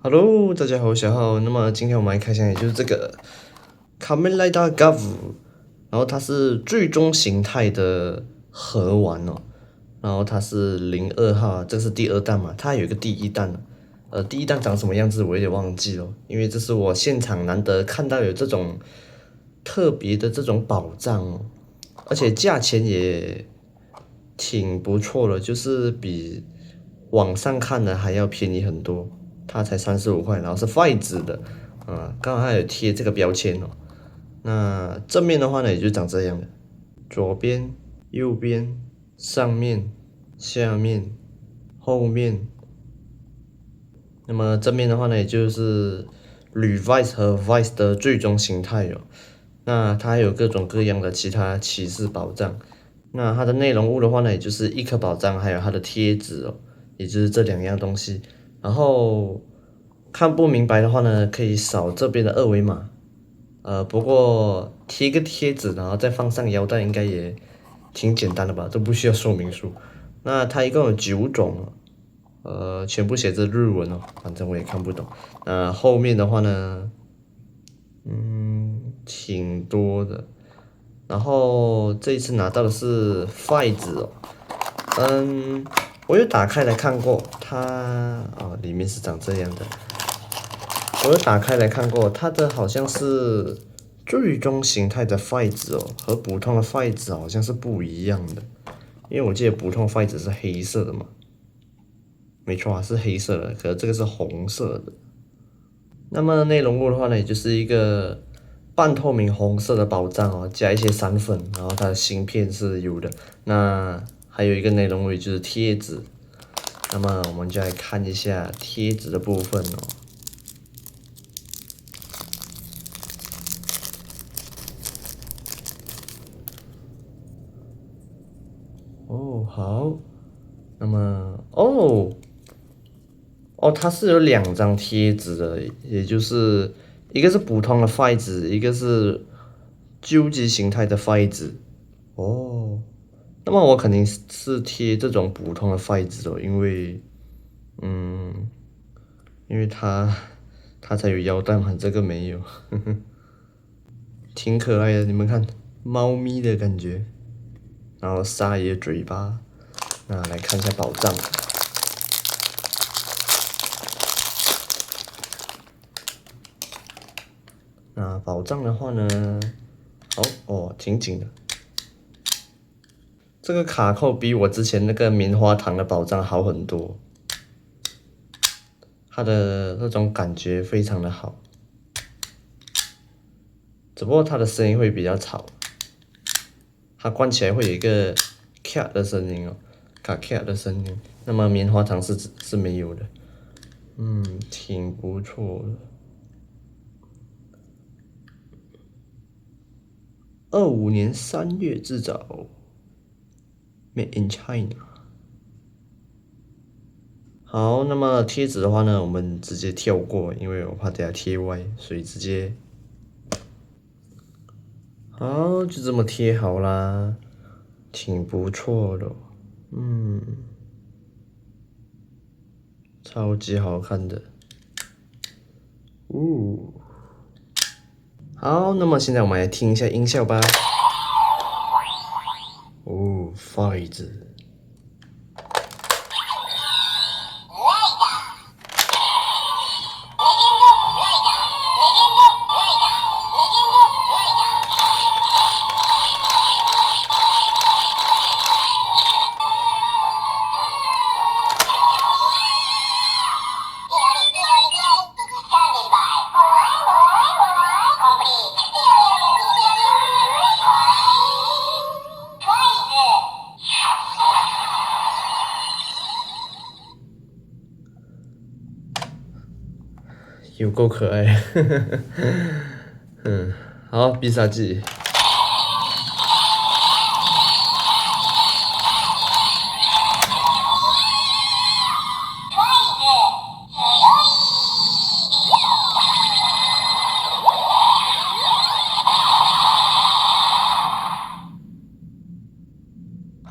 Hello，大家好，我小浩。那么今天我们来开箱，也就是这个卡梅莱达 Gav，然后它是最终形态的盒玩哦，然后它是02号，这是第二弹嘛，它有一个第一弹第一弹长什么样子我有点忘记了，因为这是我现场难得看到有这种特别的这种宝藏哦，而且价钱也挺不错的，就是比网上看的还要便宜很多，它才35块，然后是筷子的，刚好还有贴这个标签哦。那正面的话呢，也就长这样的，左边、右边、上面、下面、后面。那么正面的话呢，也就是铝 Vice 和 Vice 的最终形态哦。那它还有各种各样的其他骑士宝藏。那它的内容物的话呢，也就是一颗宝藏，还有它的贴纸哦，也就是这两样东西。然后看不明白的话呢，可以扫这边的二维码。不过贴个贴纸，然后再放上腰带，应该也挺简单的吧，都不需要说明书。那它一共有9种，全部写着日文哦，反正我也看不懂。那后面的话呢，挺多的。然后这一次拿到的是筷子哦，我有打开来看过，里面是长这样的。我有打开来看过，它的好像是最终形态的筷子哦，和普通的筷子好像是不一样的，因为我记得普通筷子是黑色的嘛，没错啊，是黑色的，可是这个是红色的。那么内容物的话呢，也就是一个半透明红色的宝藏哦，加一些散粉，然后它的芯片是有的。那还有一个内容物就是贴纸，那么我们就来看一下贴纸的部分哦。哦，好，那么它是有2张贴纸的，也就是一个是普通的筷子，一个是究极形态的筷子。哦，那么我肯定是贴这种普通的筷子哦，嗯，因为它才有腰带嘛，这个没有，挺可爱的，你们看，猫咪的感觉，然后鲨鱼的嘴巴。那来看一下宝藏。那宝藏的话呢，挺紧的。这个卡扣比我之前那个棉花糖的宝藏好很多，它的那种感觉非常的好，只不过它的声音会比较吵，它关起来会有一个咔的声音哦，咔咔的声音。那么棉花糖是没有的，挺不错的。25年3月制造 ，Made in China。好，那么贴纸的话呢，我们直接跳过，因为我怕等下贴歪，所以直接好，就这么贴好啦，挺不错的，嗯，超级好看的，呜，好，那么现在我们来听一下音效吧，筷子。有够可爱，好，必杀技。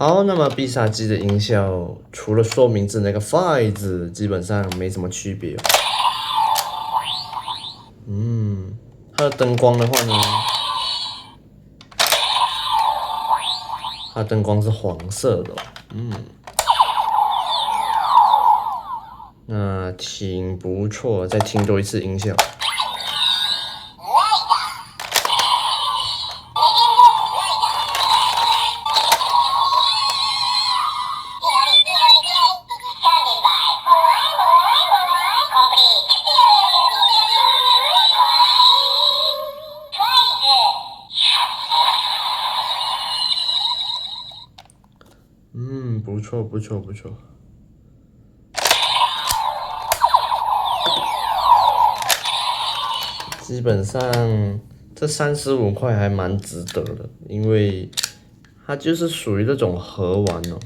好，那么必杀技的音效除了说名字那个 fight 字，基本上没什么区别哦。它的灯光的话呢，它的灯光是黄色的，那挺不错，再听多一次音效。不错不错不错。基本上这35块还蛮值得的，因为它就是属于那种盒玩哦。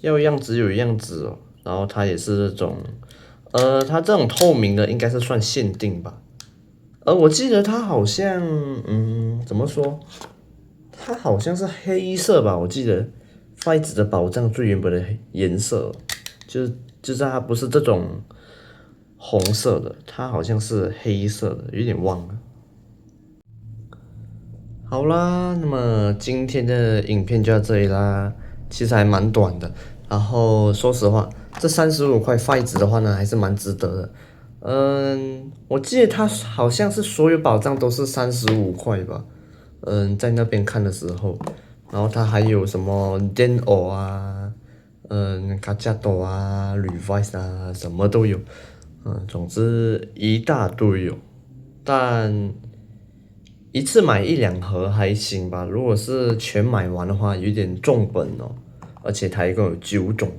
要样子有样子哦，然后它也是那种，它这种透明的应该是算限定吧。我记得它好像，怎么说？它好像是黑色吧，我记得筷子的宝藏最原本的颜色，就是它不是这种红色的，它好像是黑色的，有点忘了。好啦，那么今天的影片就到这里啦，其实还蛮短的。然后说实话，这35块筷子的话呢，还是蛮值得的。我记得它好像是所有宝藏都是35块吧。在那边看的时候，然后它还有什么 Deno 啊，卡加多啊，Levi's 啊，什么都有。总之一大堆有，但一次买1、2盒还行吧。如果是全买完的话，有点重本哦。而且它一共有9种，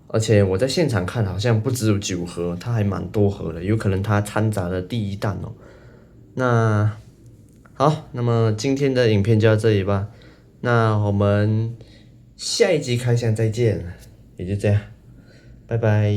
而且我在现场看好像不只有9盒，它还蛮多盒的，有可能它掺杂了第一弹哦。那好，那么今天的影片就到这里吧。那我们下一集开箱再见，也就这样，拜拜。